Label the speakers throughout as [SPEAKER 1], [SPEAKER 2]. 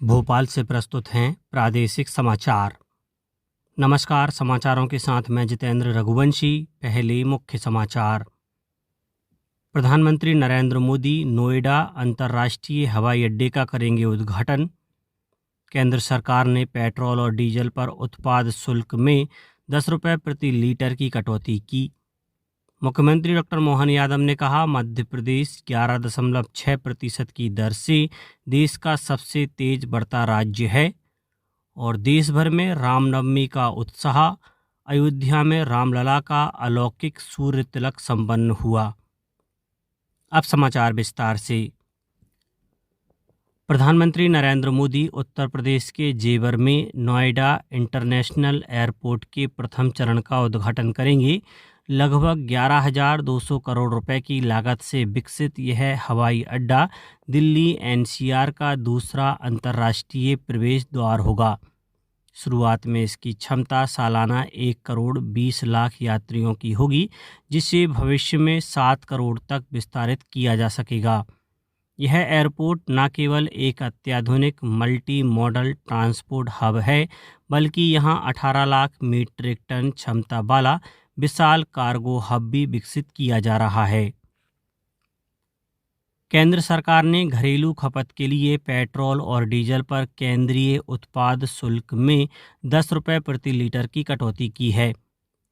[SPEAKER 1] भोपाल से प्रस्तुत हैं प्रादेशिक समाचार। नमस्कार, समाचारों के साथ मैं जितेंद्र रघुवंशी। पहले मुख्य समाचार। प्रधानमंत्री नरेंद्र मोदी नोएडा अंतर्राष्ट्रीय हवाई अड्डे का करेंगे उद्घाटन। केंद्र सरकार ने पेट्रोल और डीजल पर उत्पाद शुल्क में 10 रुपये प्रति लीटर की कटौती की। मुख्यमंत्री डॉक्टर मोहन यादव ने कहा, मध्य प्रदेश 11.6% की दर से देश का सबसे तेज बढ़ता राज्य है। और देश भर में रामनवमी का उत्साह। अयोध्या में रामलला का अलौकिक सूर्य तिलक संपन्न हुआ। अब समाचार विस्तार से। प्रधानमंत्री नरेंद्र मोदी उत्तर प्रदेश के जेवर में नोएडा इंटरनेशनल एयरपोर्ट के प्रथम चरण का उद्घाटन करेंगे। लगभग 11,200 करोड़ रुपए की लागत से विकसित यह हवाई अड्डा दिल्ली एनसीआर का दूसरा अंतर्राष्ट्रीय प्रवेश द्वार होगा। शुरुआत में इसकी क्षमता सालाना 1 करोड़ 20 लाख यात्रियों की होगी, जिसे भविष्य में 7 करोड़ तक विस्तारित किया जा सकेगा। यह एयरपोर्ट न केवल एक अत्याधुनिक मल्टी मॉडल ट्रांसपोर्ट हब है, बल्कि यहां 18 लाख मीट्रिक टन क्षमता वाला विशाल कार्गो हब भी विकसित किया जा रहा है। केंद्र सरकार ने घरेलू खपत के लिए पेट्रोल और डीजल पर केंद्रीय उत्पाद शुल्क में 10 रुपये प्रति लीटर की कटौती की है।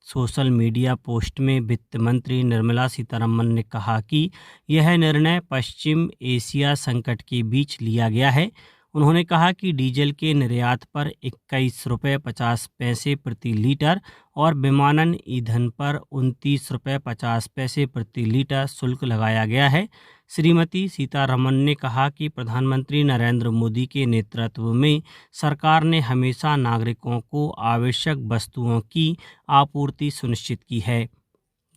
[SPEAKER 1] सोशल मीडिया पोस्ट में वित्त मंत्री निर्मला सीतारमण ने कहा कि यह निर्णय पश्चिम एशिया संकट के बीच लिया गया है। उन्होंने कहा कि डीजल के निर्यात पर 21 रुपये 50 पैसे प्रति लीटर और विमानन ईंधन पर 29 रुपये 50 पैसे प्रति लीटर शुल्क लगाया गया है। श्रीमती सीतारमण ने कहा कि प्रधानमंत्री नरेंद्र मोदी के नेतृत्व में सरकार ने हमेशा नागरिकों को आवश्यक वस्तुओं की आपूर्ति सुनिश्चित की है।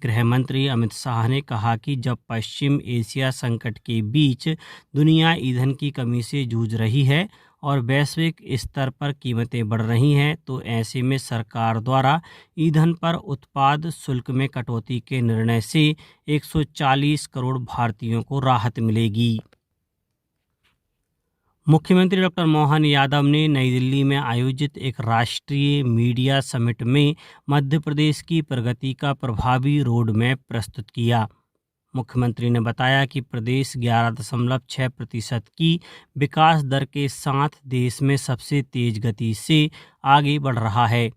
[SPEAKER 1] गृह मंत्री अमित शाह ने कहा कि जब पश्चिम एशिया संकट के बीच दुनिया ईंधन की कमी से जूझ रही है और वैश्विक स्तर पर कीमतें बढ़ रही हैं, तो ऐसे में सरकार द्वारा ईंधन पर उत्पाद शुल्क में कटौती के निर्णय से 140 करोड़ भारतीयों को राहत मिलेगी। मुख्यमंत्री डॉक्टर मोहन यादव ने नई दिल्ली में आयोजित एक राष्ट्रीय मीडिया समिट में मध्य प्रदेश की प्रगति का प्रभावी रोड मैप प्रस्तुत किया। मुख्यमंत्री ने बताया कि प्रदेश 11.6% की विकास दर के साथ देश में सबसे तेज गति से आगे बढ़ रहा है।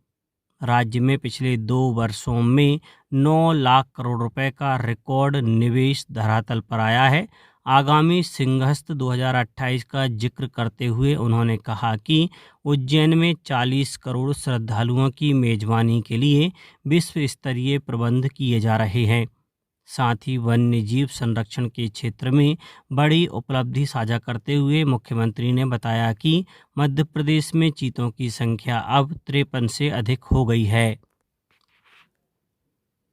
[SPEAKER 1] राज्य में पिछले 2 वर्षों में 9 लाख करोड़ रुपए का रिकॉर्ड निवेश धरातल पर आया है। आगामी सिंहस्थ 2028 का जिक्र करते हुए उन्होंने कहा कि उज्जैन में 40 करोड़ श्रद्धालुओं की मेजबानी के लिए विश्व स्तरीय प्रबंध किए जा रहे हैं। साथ ही वन्य जीव संरक्षण के क्षेत्र में बड़ी उपलब्धि साझा करते हुए मुख्यमंत्री ने बताया कि मध्य प्रदेश में चीतों की संख्या अब 53 से अधिक हो गई है।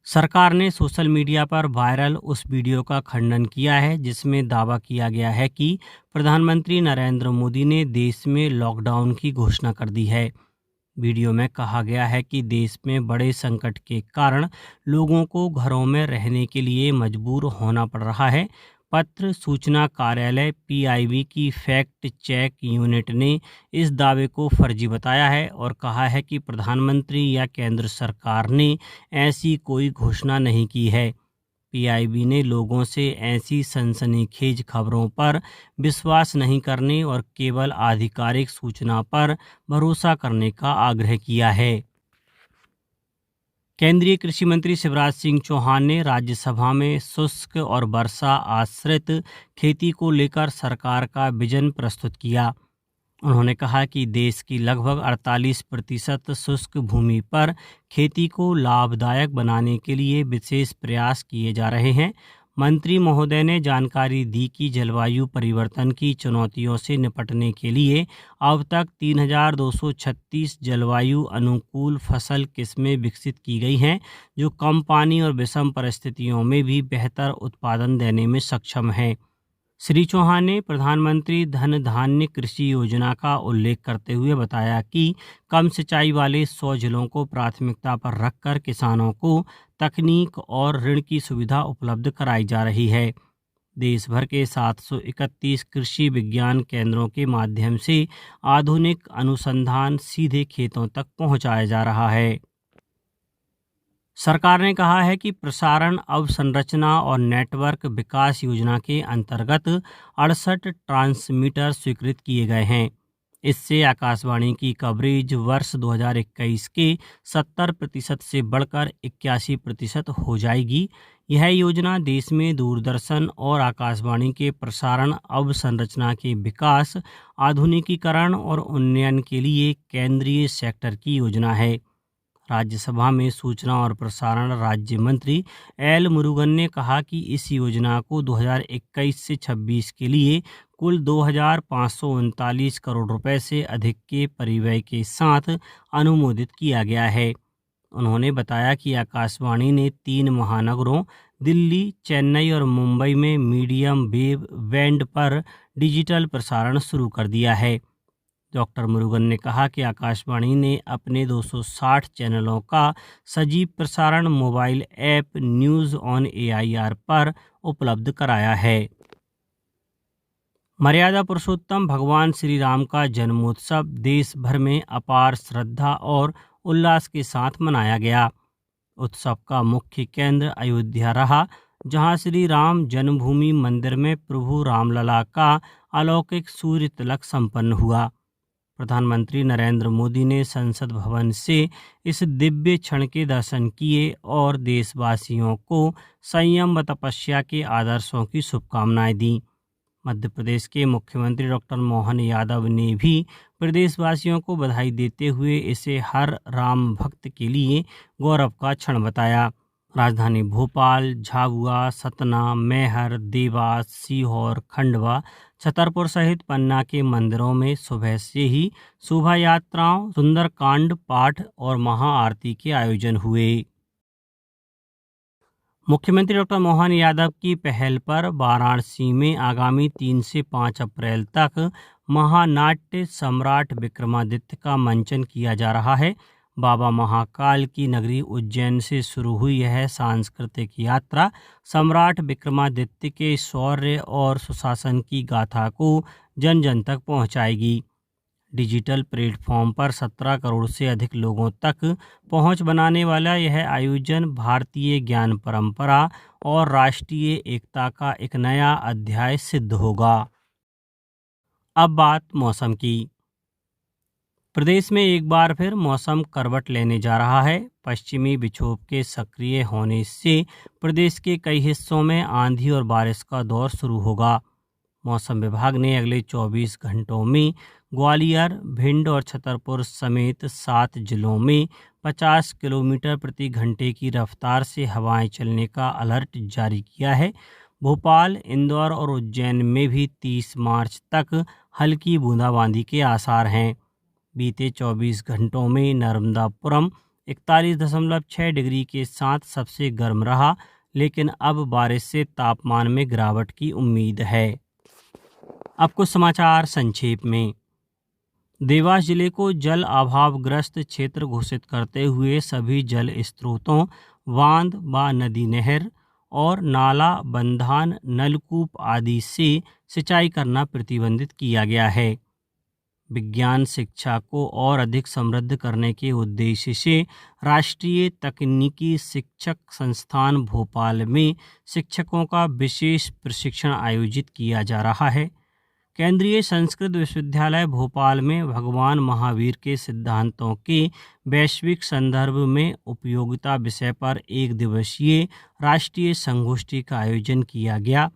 [SPEAKER 1] सरकार ने सोशल मीडिया पर वायरल उस वीडियो का खंडन किया है जिसमें दावा किया गया है कि प्रधानमंत्री नरेंद्र मोदी ने देश में लॉकडाउन की घोषणा कर दी है। वीडियो में कहा गया है कि देश में बड़े संकट के कारण लोगों को घरों में रहने के लिए मजबूर होना पड़ रहा है। पत्र सूचना कार्यालय पीआईबी की फैक्ट चेक यूनिट ने इस दावे को फर्जी बताया है और कहा है कि प्रधानमंत्री या केंद्र सरकार ने ऐसी कोई घोषणा नहीं की है। पीआईबी ने लोगों से ऐसी सनसनीखेज खबरों पर विश्वास नहीं करने और केवल आधिकारिक सूचना पर भरोसा करने का आग्रह किया है। केंद्रीय कृषि मंत्री शिवराज सिंह चौहान ने राज्यसभा में शुष्क और वर्षा आश्रित खेती को लेकर सरकार का विजन प्रस्तुत किया। उन्होंने कहा कि देश की लगभग 48% शुष्क भूमि पर खेती को लाभदायक बनाने के लिए विशेष प्रयास किए जा रहे हैं। मंत्री महोदय ने जानकारी दी कि जलवायु परिवर्तन की चुनौतियों से निपटने के लिए अब तक 3,236 जलवायु अनुकूल फसल किस्में विकसित की गई हैं, जो कम पानी और विषम परिस्थितियों में भी बेहतर उत्पादन देने में सक्षम हैं। श्री चौहान ने प्रधानमंत्री धन धान्य कृषि योजना का उल्लेख करते हुए बताया कि कम सिंचाई वाले 100 जिलों को प्राथमिकता पर रखकर किसानों को तकनीक और ऋण की सुविधा उपलब्ध कराई जा रही है। देश भर के 731 कृषि विज्ञान केंद्रों के माध्यम से आधुनिक अनुसंधान सीधे खेतों तक पहुंचाया जा रहा है। सरकार ने कहा है कि प्रसारण अवसंरचना और नेटवर्क विकास योजना के अंतर्गत 68 ट्रांसमीटर स्वीकृत किए गए हैं। इससे आकाशवाणी की कवरेज वर्ष 2021 के 70% से बढ़कर 81% हो जाएगी। यह योजना देश में दूरदर्शन और आकाशवाणी के प्रसारण अवसंरचना के विकास, आधुनिकीकरण और उन्नयन के लिए केंद्रीय सेक्टर की योजना है। राज्यसभा में सूचना और प्रसारण राज्य मंत्री एल मुरुगन ने कहा कि इस योजना को 2021 से 26 के लिए कुल 2,539 करोड़ रुपए से अधिक के परिव्यय के साथ अनुमोदित किया गया है। उन्होंने बताया कि आकाशवाणी ने 3 महानगरों दिल्ली, चेन्नई और मुंबई में मीडियम वेव बैंड पर डिजिटल प्रसारण शुरू कर दिया है। डॉक्टर मुरुगन ने कहा कि आकाशवाणी ने अपने 260 चैनलों का सजीव प्रसारण mobile app news on AIR पर उपलब्ध कराया है। मर्यादा पुरुषोत्तम भगवान श्री राम का जन्मोत्सव देश भर में अपार श्रद्धा और उल्लास के साथ मनाया गया। उत्सव का मुख्य केंद्र अयोध्या रहा, जहां श्री राम जन्मभूमि मंदिर में प्रभु रामलला का अलौकिक सूर्य तिलक संपन्न हुआ। प्रधानमंत्री नरेंद्र मोदी ने संसद भवन से इस दिव्य क्षण के दर्शन किए और देशवासियों को संयम व तपस्या के आदर्शों की शुभकामनाएं दी। मध्य प्रदेश के मुख्यमंत्री डॉक्टर मोहन यादव ने भी प्रदेशवासियों को बधाई देते हुए इसे हर राम भक्त के लिए गौरव का क्षण बताया। राजधानी भोपाल, झाबुआ, सतना, मैहर, देवास, सीहोर, खंडवा, छतरपुर सहित पन्ना के मंदिरों में सुबह से ही शोभा यात्राओं, सुंदरकांड पाठ और महाआरती के आयोजन हुए। मुख्यमंत्री डॉक्टर मोहन यादव की पहल पर वाराणसी में आगामी 3 से 5 अप्रैल तक महानाट्य सम्राट विक्रमादित्य का मंचन किया जा रहा है। बाबा महाकाल की नगरी उज्जैन से शुरू हुई यह सांस्कृतिक यात्रा सम्राट विक्रमादित्य के शौर्य और सुशासन की गाथा को जन जन तक पहुंचाएगी। डिजिटल प्लेटफॉर्म पर 17 करोड़ से अधिक लोगों तक पहुंच बनाने वाला यह आयोजन भारतीय ज्ञान परंपरा और राष्ट्रीय एकता का एक नया अध्याय सिद्ध होगा। अब बात मौसम की। प्रदेश में एक बार फिर मौसम करवट लेने जा रहा है। पश्चिमी विक्षोभ के सक्रिय होने से प्रदेश के कई हिस्सों में आंधी और बारिश का दौर शुरू होगा। मौसम विभाग ने अगले 24 घंटों में ग्वालियर, भिंड और छतरपुर समेत 7 जिलों में 50 किलोमीटर प्रति घंटे की रफ्तार से हवाएं चलने का अलर्ट जारी किया है। भोपाल, इंदौर और उज्जैन में भी 30 मार्च तक हल्की बूंदाबांदी के आसार हैं। बीते 24 घंटों में नर्मदापुरम 41.6 डिग्री के साथ सबसे गर्म रहा, लेकिन अब बारिश से तापमान में गिरावट की उम्मीद है। अब कुछ समाचार संक्षेप में। देवास जिले को जल अभावग्रस्त क्षेत्र घोषित करते हुए सभी जल स्रोतों, बांध व नदी नहर और नाला, बंधान, नलकूप आदि से सिंचाई करना प्रतिबंधित किया गया है। विज्ञान शिक्षा को और अधिक समृद्ध करने के उद्देश्य से राष्ट्रीय तकनीकी शिक्षक संस्थान भोपाल में शिक्षकों का विशेष प्रशिक्षण आयोजित किया जा रहा है। केंद्रीय संस्कृत विश्वविद्यालय भोपाल में भगवान महावीर के सिद्धांतों के वैश्विक संदर्भ में उपयोगिता विषय पर 1 दिवसीय राष्ट्रीय संगोष्ठी का आयोजन किया गया।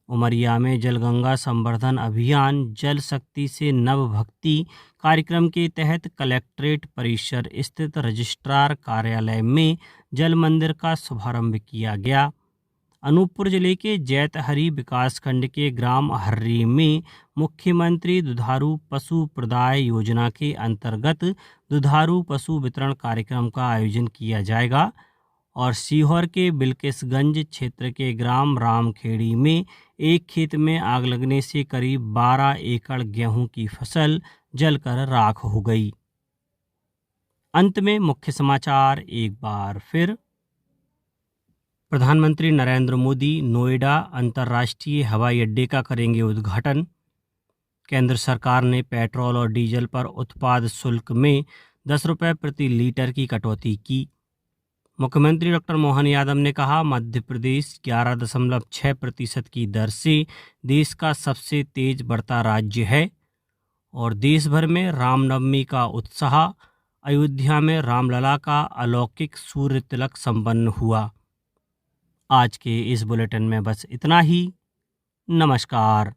[SPEAKER 1] उमरिया में जलगंगा संवर्धन अभियान जल शक्ति से नव भक्ति कार्यक्रम के तहत कलेक्ट्रेट परिसर स्थित रजिस्ट्रार कार्यालय में जल मंदिर का शुभारंभ किया गया। अनूपपुर जिले के जैतहरी विकासखंड के ग्राम हर्री में मुख्यमंत्री दुधारू पशु प्रदाय योजना के अंतर्गत दुधारू पशु वितरण कार्यक्रम का आयोजन किया जाएगा। और सीहोर के बिल्किसगंज क्षेत्र के ग्राम रामखेड़ी में एक खेत में आग लगने से करीब 12 एकड़ गेहूं की फसल जलकर राख हो गई। अंत में मुख्य समाचार एक बार फिर। प्रधानमंत्री नरेंद्र मोदी नोएडा अंतर्राष्ट्रीय हवाई अड्डे का करेंगे उद्घाटन। केंद्र सरकार ने पेट्रोल और डीजल पर उत्पाद शुल्क में 10 रुपये प्रति लीटर की कटौती की। मुख्यमंत्री डॉक्टर मोहन यादव ने कहा, मध्य प्रदेश 11.6% की दर से देश का सबसे तेज बढ़ता राज्य है। और देश भर में रामनवमी का उत्साह, अयोध्या में रामलला का अलौकिक सूर्य तिलक संपन्न हुआ। आज के इस बुलेटिन में बस इतना ही। नमस्कार।